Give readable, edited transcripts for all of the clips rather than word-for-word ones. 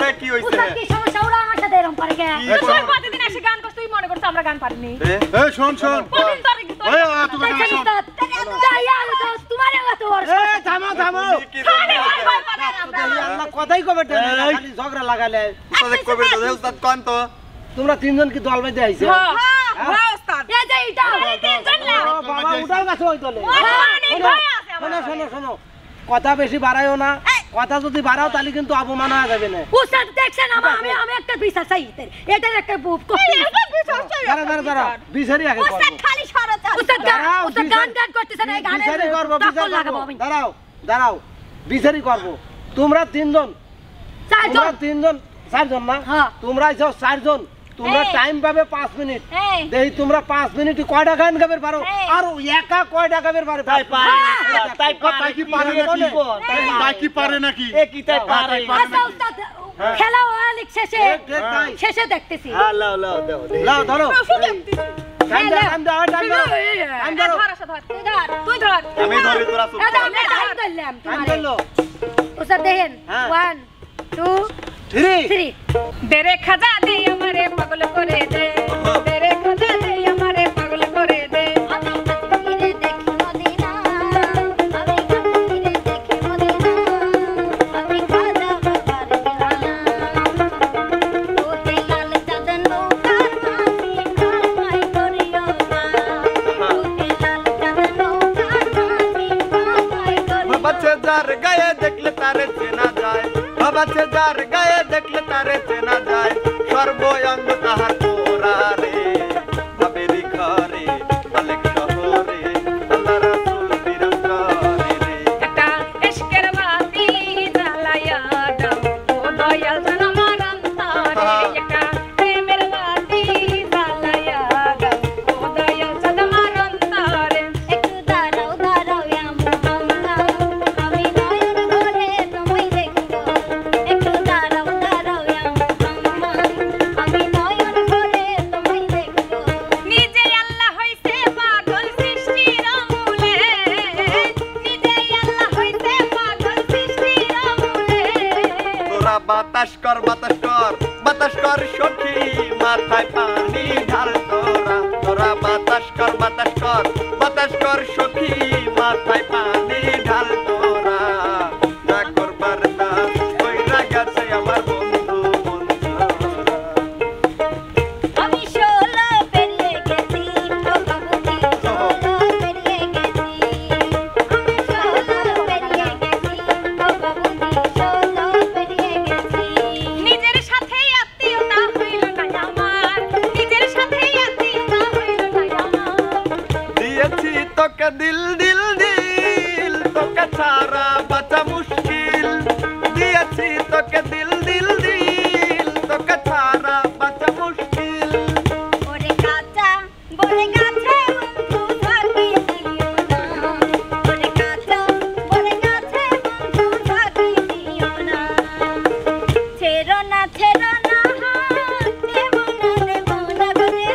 আরে কি হইছে উস্তাদ কি সমস্যা ওরা আমার সাথে এরকম করে কে তুই প্রতিদিন এসে গান করছিস তুই মনে করছিস আমরা গান পারিনি এই শোন প্রতিদিন তোর ওই তুই গান শোন যাইয়া তো তোমারে মত ওর এই থামো আল্লাহ কথাই কবে খালি ঝগড়া লাগালে উস্তাদ কবে তো উস্তাদ কোন তো তোমরা তিনজন কি দল বেঁধে আইছো হ্যাঁ ওস্তাদ এই যে এটা তিনজন না বাবা উঠাও গেছে ওই দলে অনেক ভয় আছে আমার শোনো কথা বেশি বাড়ায়ও না কথা যদি বাড়াও তাহলে কিন্তু অপমান হয়ে যাবে না উস্তাদ দেখছেন আমি একটা বিচার চাই এটার একটা বুক দাঁড়া বিচারি আগে করব খালি সরতা উস্তাদ গান করতেছেন এই গানে বিচারি করব টক্কর লাগাবো আমি দাঁড়াও বিচারি করব তোমরা তিনজন চারজন না তোমরা আইছো চারজন তোমরা টাইম পাবে 5 মিনিট দেই তোমরা 5 মিনিট কয়টা গান গাবে পারো আর একা কয়টা গাবে পারে তাই কি পারে নাকি তাই কি পারে নাকি এ কি তাই পারে আচ্ছা উস্তাদ খেলা অনেক শেষে দেখতেছি লাও ধরো তুই ধর আমি ধরি তোরা চুপ উস্তাদ দেখেন 1 2 3 দেরে খাজা দে আমারে পাগল করে দে দেরে খাজা দে আমারে পাগল করে দে আমি কাছে দেখি মদিনা আমি কাছে দেখি মদিনা আমি খাজা বাবার দিওয়ানা ও হে লাল চাঁদন নৌকার মাঝি কারমাই করিও না ও হে লাল চাঁদন নৌকার মাঝি কারমাই করিও বাচ্চা যার গায়ে দেখলে তারে চেনা যায় বাচ্চা যার গায়ে দেখলে তারে চেনা যায় সর্বঙ্গ তাহার তোরা রে ভাবেরি ঘরে অনেক শহরে আল্লাহ রাসূল বিরাম করে রে একটা ইশকের বাতি জ্বালায়া দাও ও দয়াল জান আমার অন্তরে একটা প্রেমের বাতি জ্বালায়া দাও ও দয়াল জান আমার অন্তরে একটু দাঁড়াও ইয়া মুহাম্মদ আমি নয়ন ভরে তোমায় দেখব একটু দাঁড়াও ইয়া মুহাম্মদ আমি নয়ন ভরে তোমায় দেখব নিজে আল্লাহ হইছে পাগল সৃষ্টির মূলে নিজে আল্লাহ হইছে পাগল সৃষ্টির মূলে তোরা বাতাস কর সখী মাথায় পানি ঢাল তোরা বাতাস কর সখী মাথায় পানি ঢাল তোরা না করবার না কইরা গেছে আমার বন্ধু আমি 16 পেরিয়ে গেছি ও বাবুজি 16 পেরিয়ে গেছি আমি 16 পেরিয়ে গেছি ও বাবুজি 16 পেরিয়ে গেছি নিজের সাথে আত্মীয়তা হইল না আমার নিজের সাথে আত্মীয়তা হইল না আমার দিয়েছি তোকে দিল তোকে ছাড়া বাঁচা মুশকিল দিয়েছি তোকে দিল তোকে ছাড়া বাঁচা মুশকিল ওরে কাঁচা বড়ে গাছে বন্ধু থাকি দিও না ওরে কাঁচা বড়ে গাছে বন্ধু থাকি দিও না ছেড়ো না হাত দেব না করে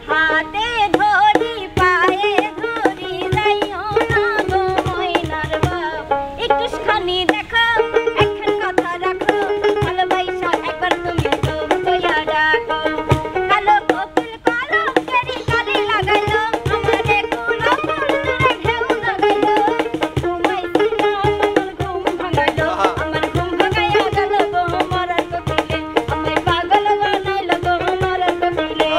হাতে ধরি পায়ে ধরি যাইও না গো ময়নার বাপ একটুখানি দেখো একখান কথা রাখো ভালোবাসা একবার তুমি চোখ কইয়া ডাকো কালো কোকিল কালো কেরি কালি লাগাইলো আমারে কুলো কুলরে ঢেউ লাগাইলো তোমায় ছিল আমার ঘুম ভাঙাইলো আমার ঘুম ভাঙাইয়া গেল গো মরার কোকিলে আমায় পাগল বানাইলো গো মরার কোকিলে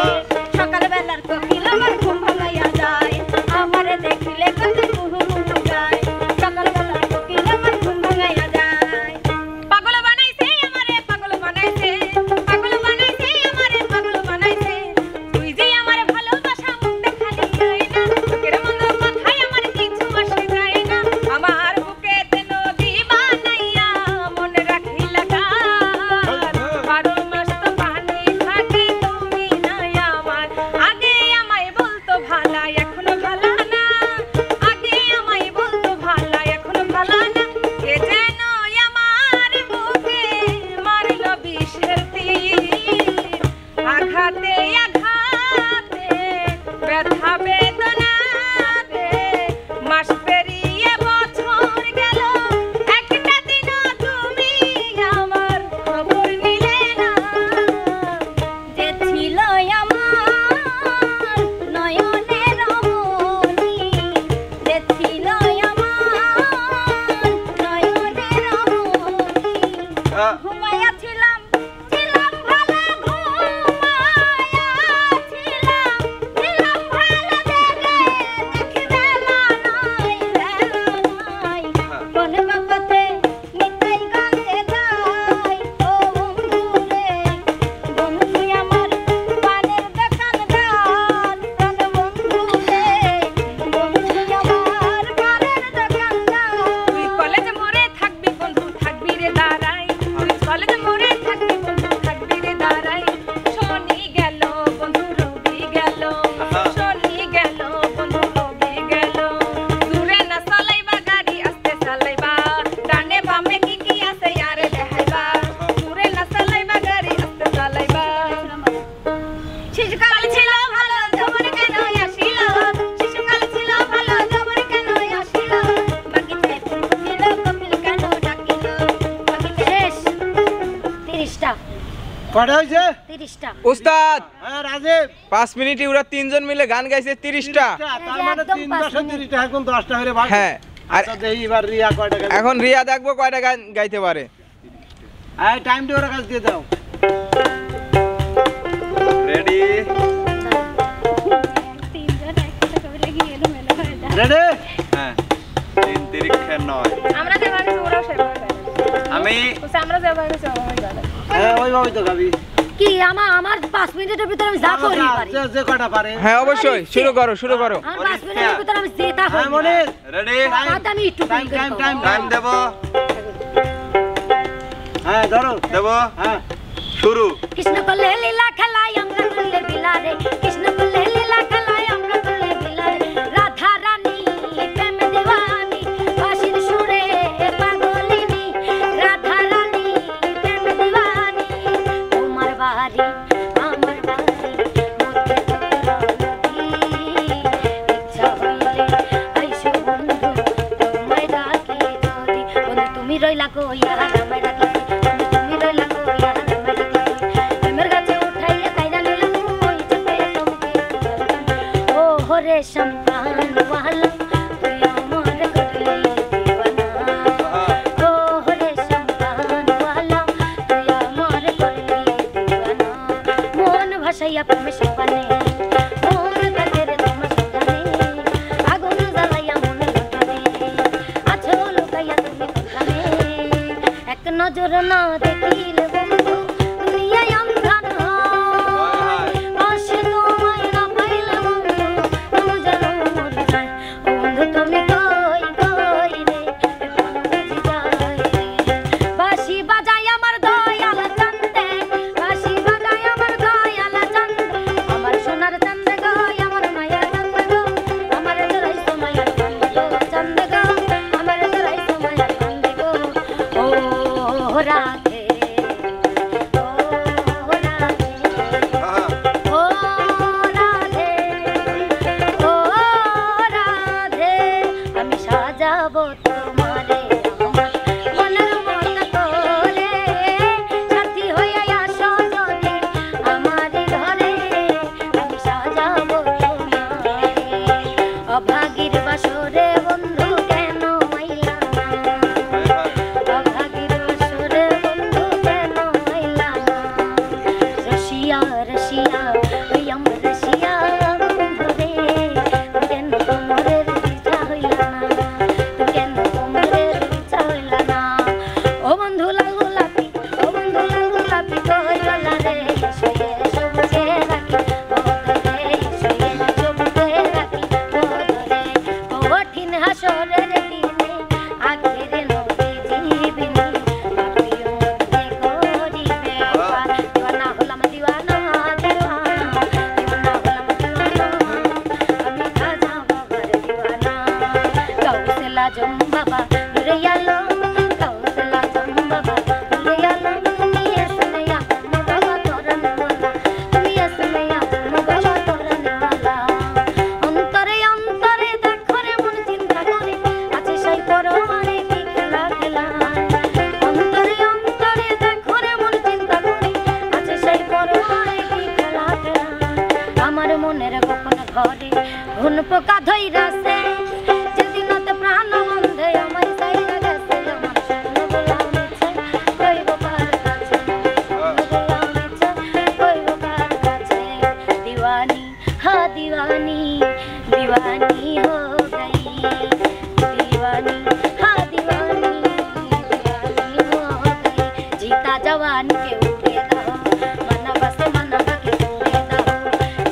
সকালবেলার কোকিল আমার ঘুম ভাঙাইয়া যায় আমারে দেখিলে কত কুহু কুহু গায় সকালবেলার কোকিল আমার ঘুম ভাঙাইয়া যায় পাগল বানাইছে আমারে পাগল বানাইছে আমারে পাগল বানাইছে তুই যে আমারে ভালোবাসা মুখ দেখালি যায় না তোকের মন্দ কথাই আমার কিছু আসে যায় না আমার বুকেতে নদী বানাইয়া মনে রাখি লাগা 12 মাস তো পানি থাকে তুমি নাই আমার আগে আমায় বলতো ভালা এখনো ভালা না আগে আমায় বলতো ভালা এখনো ভালা না কে যেন আমার বুকে মারলো বিষের তীর আঘাতে ব্যথা বেদনাতে মাস পেরিয়ে বছর গেল একটা দিনও কয়টা হয়েছে? 30টা। উস্তাদ হ্যাঁ রাজীব 5 মিনিটে ওরা তিনজন মিলে গান গাইছে 30টা। তার মানে একদম 3 পাঁচ 10 মিনিট। 30টা এখন 10টা হলে ভাগ। হ্যাঁ আর আচ্ছা দেখি এবার রিয়া কয়টা গাইছে। এখন রিয়া দেখবো কয়টা গান গাইতে পারে। এই টাইমটা ওর কাছে দিয়ে দাও। রেডি তিনজন একসাথে করে গিয়ে এলোমেলো হয়ে যায়। রেডি? হ্যাঁ 3 তিরিক্ষে 9 আমরা যেভাবে ওরাও সেভাবে গায়। আমি আমরা যেভাবে ওভাবে গায়। হ্যাঁ ওইভাবেই তো গাবি। কি আমার 5 মিনিটের ভিতরে আমি যা করি পারি। যে কয়টা পারে। হ্যাঁ অবশ্যই শুরু করো শুরু করো। আমার 5 মিনিটের ভিতরে আমি যেটা হ্যাঁ করি। মনির রেডি বাদ আমি একটু টাইম টাইম টাইম টাইম দেব হ্যাঁ ধরো দেব হ্যাঁ শুরু কৃষ্ণ করলে লীলা খেলাই আমরা করলে বিলারে কৃষ্ণ করলে লীলা খেলাই আমরা করলে বিলারে রাধা রানী প্রেম দেওয়ানি বাঁশির সুরে পাগলিনী রাধা রানী প্রেম দেওয়ানি তোমার বাড়ি আমার বাড়ি মধ্যে ইচ্ছা হইলে আইসো বন্ধু তোমায় ডাকি যদি বন্ধু তুমি রইলা কইয়া আমায় ডাকি তুমি রইলা কইয়া আমায় ডাকি প্রেমের গাছে উঠাইয়া কাইরা নিলাম ওই চেপে তোমাকে ও হরে সম্পান ওয়ালা তুই আমার করলি দিওয়ানা ও হরে সম্পান ওয়ালা তুই আমার করলি দিওয়ানা মন ভাসাইয়া প্রেমে সপানে মন কাটের তোমার সজানে আগুন জ্বালাইয়া মন লুটানে আছো লুকাইয়া তুমি কোথানে এক নজর না দেখিলে বন্ধু দুনিয়ায় অন্ধার হয় পাশে তোমায় না পাইলে বন্ধু তুমি যেন মরে যায় ও বন্ধু তুমি কই কই রে প্রাণ বুঝি যায় রে বাঁশি বাজায় আমার দয়াল চান্দে বাঁশি বাজায় আমার দয়াল চান্দে আমার সোনার চান্দে গো আমার মায়ার চান্দে গো আমার দরাইছো মায়ার চান্দে গো চান্দে গো আমার দরাইছো মায়ার চান্দে গো ও রাধে ও রাধে ও রাধে ও রাধে আমি সাজাবো তোমারে আমার মনের মতো করে সাথী হয়ে আসো যদি আমার ঘরে আমি সাজাবো তোমারে অভাগীর বাসরে বন্ধু কেন আইলা না অভাগীর বাসরে বন্ধু কেন আইলা না রসিয়া রসিয়া ওই আমার রসিয়া বন্ধু রে কেন তোমারের ইচ্ছা হইলা না কেন তোমারের ইচ্ছা হইলা না ও বন্ধু লাল গোলাপি ও বন্ধু লাল গোলাপি কই গলা রে শুয়ে সবুজে রাখি ও ধরে শুয়ে সবুজে রাখি ও ধরে ও কঠিন হাসরের দিনে আখের নবী জীবনী পাপিও মধ্যে করিবে পার দিওয়ানা হলাম দিওয়ানা দিওয়ানা দিওয়ানা হলাম দিওয়ানা আমি খাজা বাবার দিওয়ানা কাউসলা জম বাবা নুরে আলম কাউসলা জম বাবা নুরে আলম তুমি আসমেয়া বাবা তোরনওয়ালা তুমি আসমেয়া বাবা তোরনওয়ালা অন্তরে অন্তরে দেখো রে মন চিন্তা করে আছে সেই পরমারে কি খেলা খেলা অন্তরে অন্তরে দেখো রে মন চিন্তা করে আছে সেই পরমারে কি খেলা খেলা আমার মনের গোপন ঘরে ঘুন পোকা ধইরাছে যেদিন হতে প্রাণ বন্ধে আমায় চাইরা গেছে আমার স্বপ্ন গোলামেছে কইব কার কাছে গোলামেছে কইব কার কাছে दीवानी हाँ दीवानी दीवानी हो गई दीवानी हाँ दीवानी दीवानी हो गई जीता जवान के उड़े दो मन बस मन के उड़े दो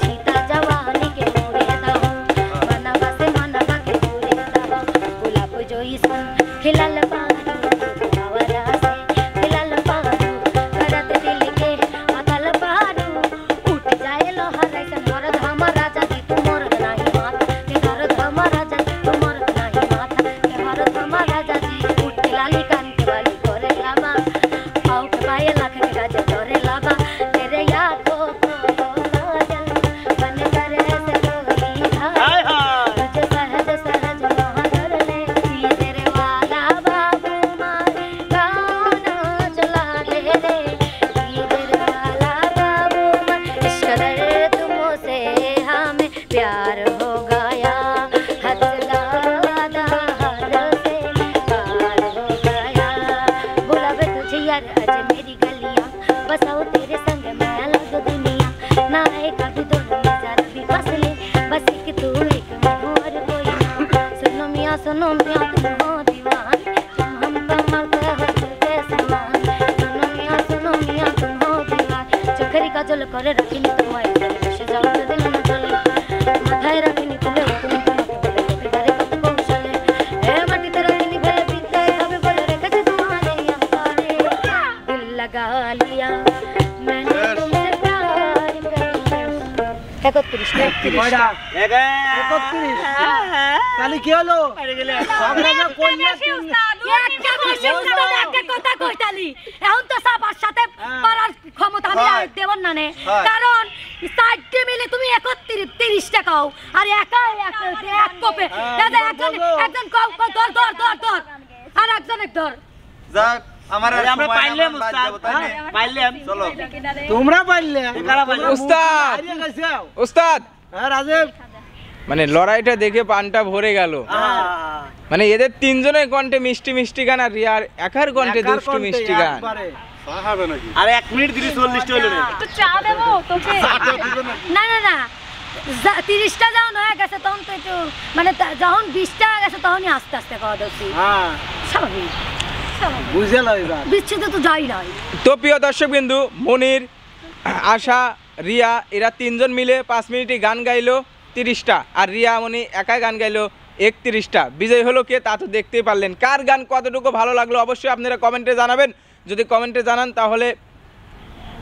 जीता जवान के उड़े दो मन बस मन के उड़े दो गुलाब जो सन खिलल पारू हवरा से खिलल पारू करत दिल के अतल पारू उठ जाए लोहर ऐसन मरद हमर राजा जी तू मोर नाही मात के घर सुनो मियां तुम हो दीवाने तुम हमको मारते हो दिल के समान सुनो मियां तुम हो दीवाने चोखेरी काजल करे रखिनी तुम्हारे সে জগতে দিল না চলে মাথায় রাখিনি তুলে তুমি তোমাকে বলে কত কৌশলে এ মাটিতে রাখিনি ফেলে পিতে হবে বলে রেখেছে তোমারে अंगारे दिल लगा लिया मैंने तुमसे प्यार कर 31 কয়টা 31 তাহলে কি হলো আমরা কইলা একটা কথা কইতালি এখন তো সবার সাথে পারার ক্ষমতা আমি আর দেব না নে কারণ সাইডে মিলে তুমি 31 টাকাও আর একা এক কোপে দাদা একজন কও ধর আর একজন ধর যাক আমার আমরা পাইলাম উস্তাদ পাইলাম চলো তোমরা পাইলে কারা পাইলে উস্তাদ হারিয়ে গেছো উস্তাদ হ্যাঁ রাজীব মানে লড়াইটা দেখে পানটা ভরে গেল মানে এদের তিনজনের কণ্ঠে মিষ্টি মিষ্টি গান আর রিয়ার একার কণ্ঠে দুষ্টু মিষ্টি গান হবে নাকি আরে 1 মিনিট 40 হলো না একটু চা দেবো তোকে না 30টা যখন হয়ে গেছে তখন তো একটু মানে যখন 20টা হয়ে গেছে তখনই আস্তে আস্তে খাওয়া দছি হ্যাঁ স্বাভাবিক বুঝে লও এবার বিচ্ছেদ তো যাই নাই তো প্রিয় দর্শক বিন্দু মনির আশা রিয়া এরা তিনজন মিলে 5 মিনিটই গান গাইলো 30টা আর রিয়া মনি একা গান গাইলো 31টা বিজয় হলো কে তা তো দেখতেই পারলেন কার গান কতটুকু ভালো লাগলো অবশ্যই আপনারা কমেন্টে জানাবেন যদি কমেন্টে জানান তাহলে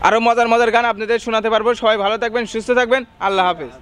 আরো মজার গান আপনাদের শোনাতে পারবো সবাই ভালো থাকবেন সুস্থ থাকবেন আল্লাহ হাফেজ